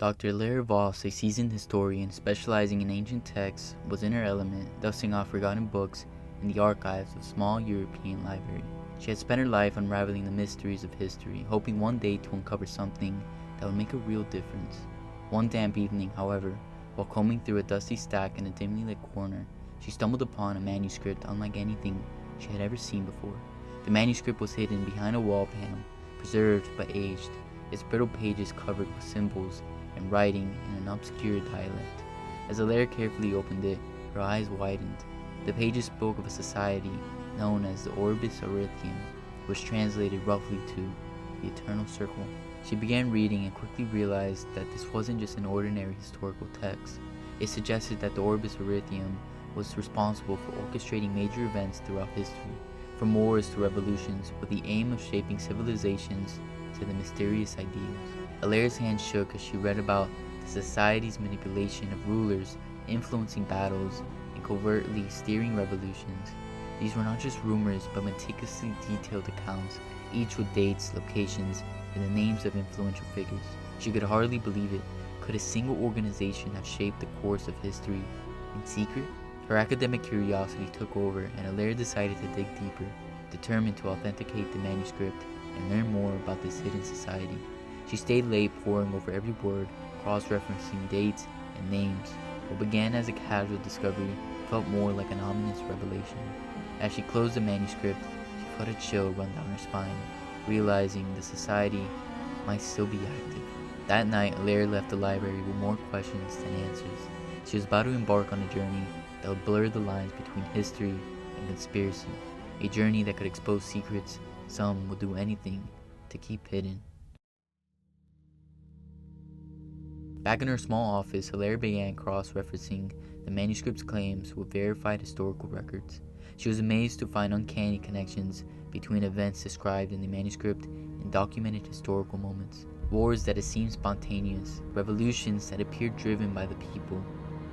Dr. Elara Voss, a seasoned historian specializing in ancient texts, was in her element, dusting off forgotten books in the archives of a small European library. She had spent her life unraveling the mysteries of history, hoping one day to uncover something that would make a real difference. One damp evening, however, while combing through a dusty stack in a dimly lit corner, she stumbled upon a manuscript unlike anything she had ever seen before. The manuscript was hidden behind a wall panel, preserved but aged, its brittle pages covered with symbols and writing in an obscure dialect. As Elara carefully opened it, her eyes widened. The pages spoke of a society known as the Orbis Erythium, which translated roughly to the Eternal Circle. She began reading and quickly realized that this wasn't just an ordinary historical text. It suggested that the Orbis Erythium was responsible for orchestrating major events throughout history, from wars to revolutions, with the aim of shaping civilizations to the mysterious ideals. Elara's hand shook as she read about the society's manipulation of rulers, influencing battles, and covertly steering revolutions. These were not just rumors, but meticulously detailed accounts, each with dates, locations, and the names of influential figures. She could hardly believe it. Could a single organization have shaped the course of history in secret? Her academic curiosity took over, and Elara decided to dig deeper, determined to authenticate the manuscript and learn more about this hidden society. She stayed late, poring over every word, cross-referencing dates and names. What began as a casual discovery felt more like an ominous revelation. As she closed the manuscript, she felt a chill run down her spine, realizing the society might still be active. That night, Elara left the library with more questions than answers. She was about to embark on a journey that would blur the lines between history and conspiracy, a journey that could expose secrets some would do anything to keep hidden. Back in her small office, Elara began cross-referencing the manuscript's claims with verified historical records. She was amazed to find uncanny connections between events described in the manuscript and documented historical moments. Wars that had seemed spontaneous, revolutions that appeared driven by the people.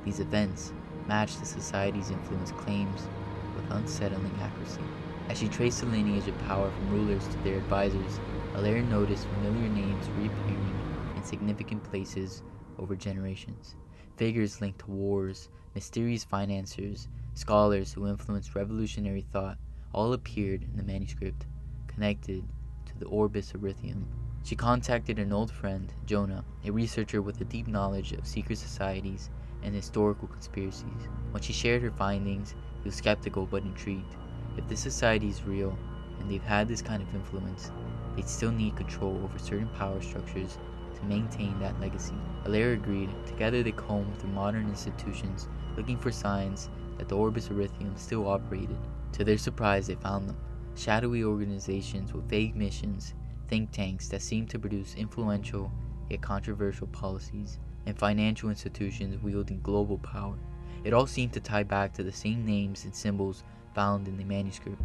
These events matched the society's influence claims with unsettling accuracy. As she traced the lineage of power from rulers to their advisors, Elara noticed familiar names reappearing in significant places over generations. Figures linked to wars, mysterious financiers, scholars who influenced revolutionary thought all appeared in the manuscript, connected to the Orbis Erythium. She contacted an old friend, Jonah, a researcher with a deep knowledge of secret societies and historical conspiracies. When she shared her findings, he was skeptical but intrigued. If this society is real, and they've had this kind of influence, they'd still need control over certain power structures to maintain that legacy. Elara agreed. Together they combed through modern institutions, looking for signs that the Orbis Erythium still operated. To their surprise, they found them. Shadowy organizations with vague missions, think tanks that seemed to produce influential yet controversial policies, and financial institutions wielding global power. It all seemed to tie back to the same names and symbols found in the manuscript.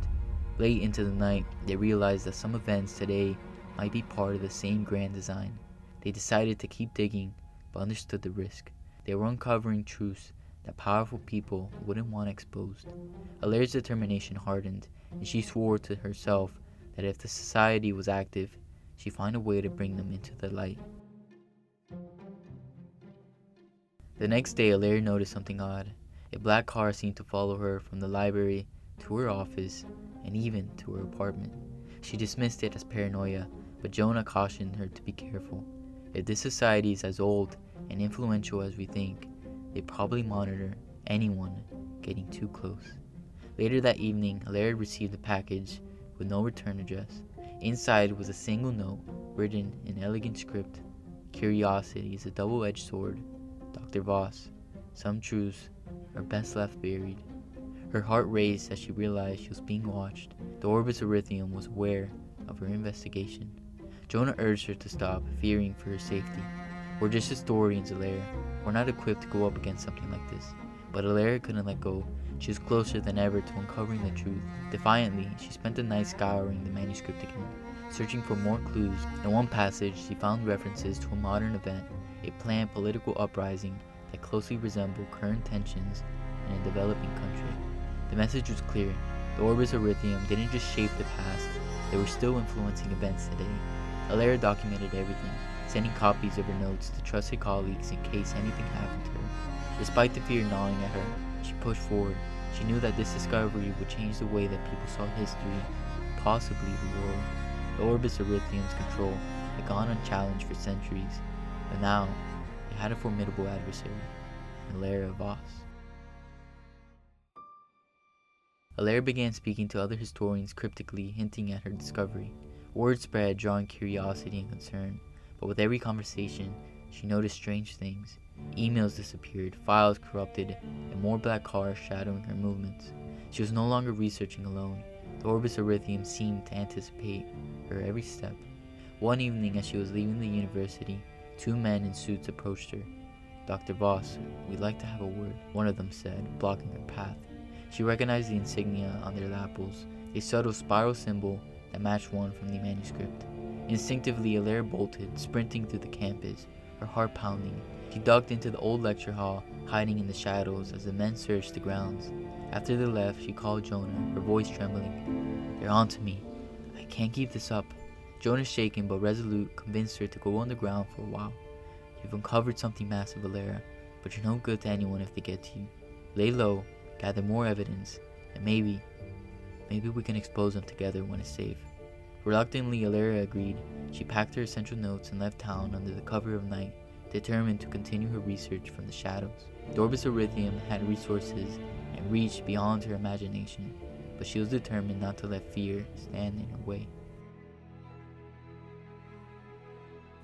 Late into the night, they realized that some events today might be part of the same grand design. They decided to keep digging, but understood the risk. They were uncovering truths that powerful people wouldn't want exposed. Elara's determination hardened, and she swore to herself that if the society was active, she'd find a way to bring them into the light. The next day, Elara noticed something odd. A black car seemed to follow her from the library to her office and even to her apartment. She dismissed it as paranoia, but Jonah cautioned her to be careful. If this society is as old and influential as we think, they probably monitor anyone getting too close. Later that evening, Elara received a package with no return address. Inside was a single note written in elegant script. Curiosity is a double-edged sword. Dr. Voss, some truths are best left buried. Her heart raced as she realized she was being watched. The Orbis Erythium was aware of her investigation. Jonah urged her to stop, fearing for her safety. We're just historians, Elara. We're not equipped to go up against something like this. But Elara couldn't let go. She was closer than ever to uncovering the truth. Defiantly, she spent the night scouring the manuscript again, searching for more clues. In one passage, she found references to a modern event, a planned political uprising that closely resembled current tensions in a developing country. The message was clear. The Orbis Erythium didn't just shape the past, they were still influencing events today. Elara documented everything, sending copies of her notes to trusted colleagues in case anything happened to her. Despite the fear gnawing at her, she pushed forward. She knew that this discovery would change the way that people saw history, possibly the world. The Orbis Erythrum's control had gone unchallenged for centuries, but now it had a formidable adversary, Elara Voss. Elara began speaking to other historians cryptically, hinting at her discovery. Word spread, drawing curiosity and concern, but with every conversation, she noticed strange things. Emails disappeared, files corrupted, and more black cars shadowing her movements. She was no longer researching alone. The Orbis Erythrum seemed to anticipate her every step. One evening, as she was leaving the university, two men in suits approached her. "Dr. Voss, we'd like to have a word," one of them said, blocking her path. She recognized the insignia on their lapels, a subtle spiral symbol that matched one from the manuscript. Instinctively, Elara bolted, sprinting through the campus, her heart pounding. She ducked into the old lecture hall, hiding in the shadows as the men searched the grounds. After they left, she called Jonah, her voice trembling. "They're on to me. I can't keep this up." Jonah, shaken but resolute, convinced her to go underground for a while. "You've uncovered something massive, Elara, but you're no good to anyone if they get to you. Lay low, gather more evidence, and maybe we can expose them together when it's safe." Reluctantly, Elara agreed. She packed her essential notes and left town under the cover of night, determined to continue her research from the shadows. The Orbis Erythrum had resources and reached beyond her imagination, but she was determined not to let fear stand in her way.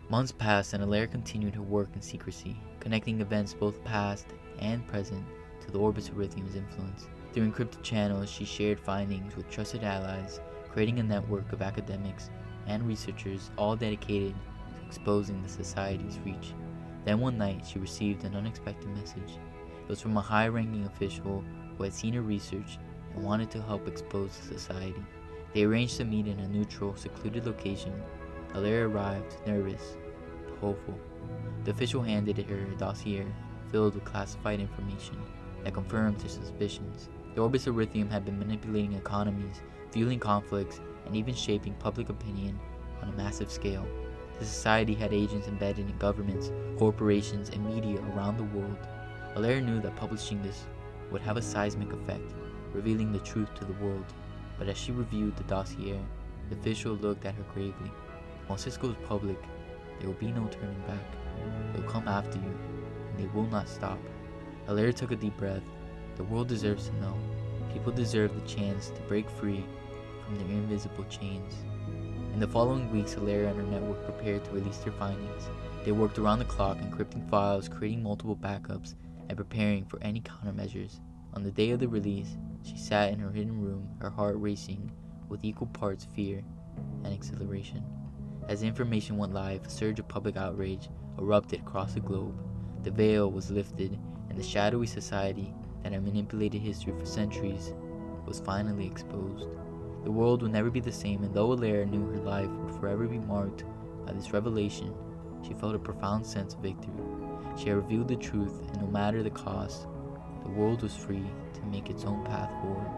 Months passed and Elara continued her work in secrecy, connecting events both past and present to the Orbis Erythrum's influence. Through encrypted channels, she shared findings with trusted allies, creating a network of academics and researchers all dedicated to exposing the society's reach. Then one night, she received an unexpected message. It was from a high-ranking official who had seen her research and wanted to help expose the society. They arranged to meet in a neutral, secluded location. Elara arrived, nervous but hopeful. The official handed her a dossier filled with classified information that confirmed her suspicions. The Orbis Erythrum had been manipulating economies, fueling conflicts, and even shaping public opinion on a massive scale. The society had agents embedded in governments, corporations, and media around the world. Elara knew that publishing this would have a seismic effect, revealing the truth to the world. But as she reviewed the dossier, the official looked at her gravely. "Once this goes public, there will be no turning back. They will come after you, and they will not stop." Elara took a deep breath. The world deserves to know. People deserve the chance to break free from their invisible chains. In the following weeks, Elara and her network prepared to release their findings. They worked around the clock, encrypting files, creating multiple backups, and preparing for any countermeasures. On the day of the release, she sat in her hidden room, her heart racing with equal parts fear and exhilaration. As the information went live, a surge of public outrage erupted across the globe. The veil was lifted, and the shadowy society that had manipulated history for centuries was finally exposed. The world would never be the same, and though Elara knew her life would forever be marked by this revelation, she felt a profound sense of victory. She had revealed the truth, and no matter the cost, the world was free to make its own path forward.